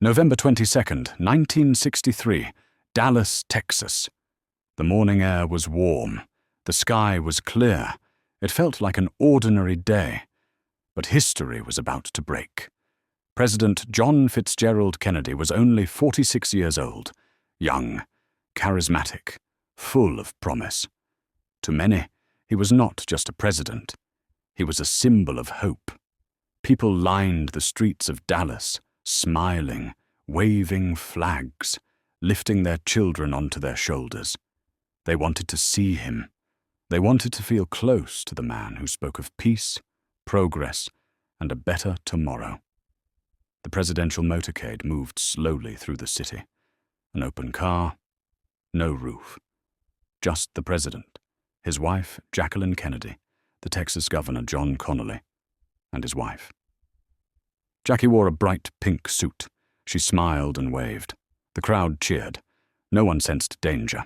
November 22nd, 1963, Dallas, Texas. The morning air was warm. The sky was clear. It felt like an ordinary day. But history was about to break. President John Fitzgerald Kennedy was only 46 years old, young, charismatic, full of promise. To many, he was not just a president. He was a symbol of hope. People lined the streets of Dallas, smiling, waving flags, lifting their children onto their shoulders. They wanted to see him. They wanted to feel close to the man who spoke of peace, progress, and a better tomorrow. The presidential motorcade moved slowly through the city. An open car, no roof. Just the president, his wife, Jacqueline Kennedy, the Texas governor, John Connally, and his wife. Jackie wore a bright pink suit. She smiled and waved. The crowd cheered. No one sensed danger.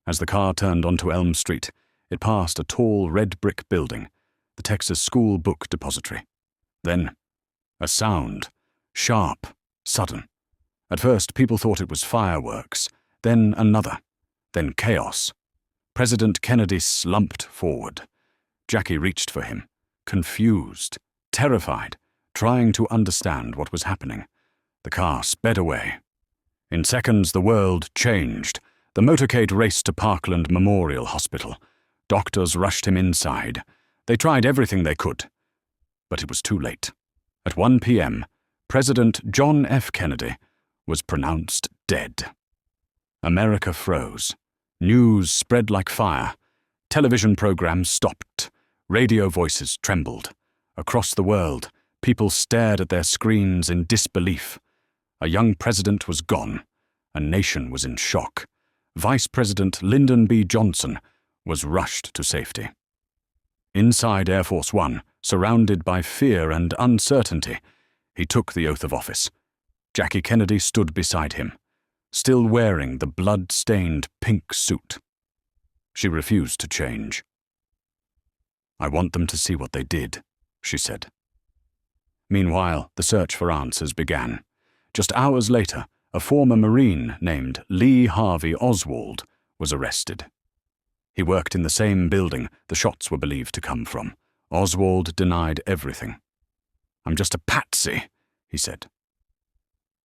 As the car turned onto Elm Street, it passed a tall red brick building, the Texas School Book Depository. Then, a sound, sharp, sudden. At first, people thought it was fireworks, then another, then chaos. President Kennedy slumped forward. Jackie reached for him, confused, terrified, trying to understand what was happening. The car sped away. In seconds, the world changed. The motorcade raced to Parkland Memorial Hospital. Doctors rushed him inside. They tried everything they could. But it was too late. At 1 p.m., President John F. Kennedy was pronounced dead. America froze. News spread like fire. Television programs stopped. Radio voices trembled. Across the world, people stared at their screens in disbelief. A young president was gone. A nation was in shock. Vice President Lyndon B. Johnson was rushed to safety. Inside Air Force One, surrounded by fear and uncertainty, he took the oath of office. Jackie Kennedy stood beside him, still wearing the blood-stained pink suit. She refused to change. "I want them to see what they did," she said. Meanwhile, the search for answers began. Just hours later, a former Marine named Lee Harvey Oswald was arrested. He worked in the same building the shots were believed to come from. Oswald denied everything. "I'm just a patsy," he said.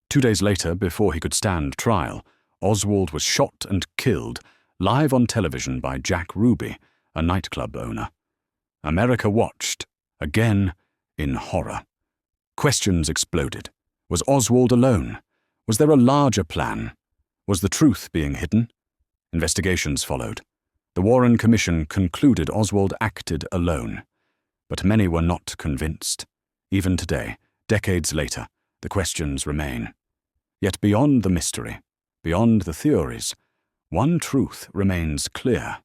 2 days later, before he could stand trial, Oswald was shot and killed live on television by Jack Ruby, a nightclub owner. America watched, again, in horror. Questions exploded. Was Oswald alone? Was there a larger plan? Was the truth being hidden? Investigations followed. The Warren Commission concluded Oswald acted alone. But many were not convinced. Even today, decades later, the questions remain. Yet beyond the mystery, beyond the theories, one truth remains clear.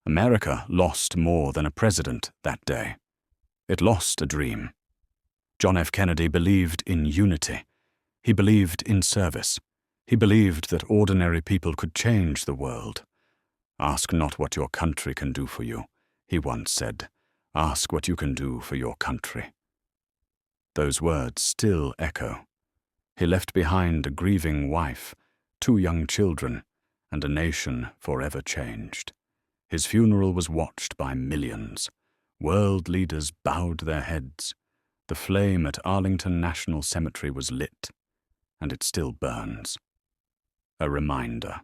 America lost more than a president that day. It lost a dream. John F. Kennedy believed in unity. He believed in service. He believed that ordinary people could change the world. "Ask not what your country can do for you," he once said. "Ask what you can do for your country." Those words still echo. He left behind a grieving wife, 2 young children, and a nation forever changed. His funeral was watched by millions. World leaders bowed their heads. The flame at Arlington National Cemetery was lit, and it still burns. A reminder.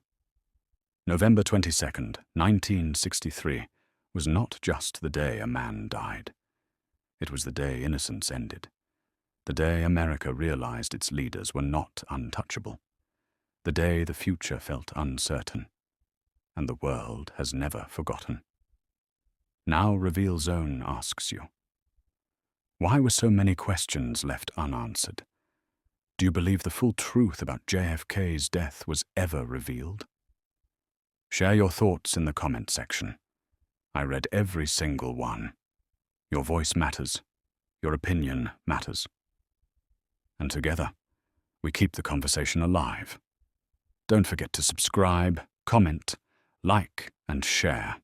November 22nd, 1963, was not just the day a man died. It was the day innocence ended. The day America realized its leaders were not untouchable. The day the future felt uncertain. And the world has never forgotten. Now Reveal Zone asks you, why were so many questions left unanswered? Do you believe the full truth about JFK's death was ever revealed? Share your thoughts in the comment section. I read every single one. Your voice matters. Your opinion matters. And together, we keep the conversation alive. Don't forget to subscribe, comment, like, and share.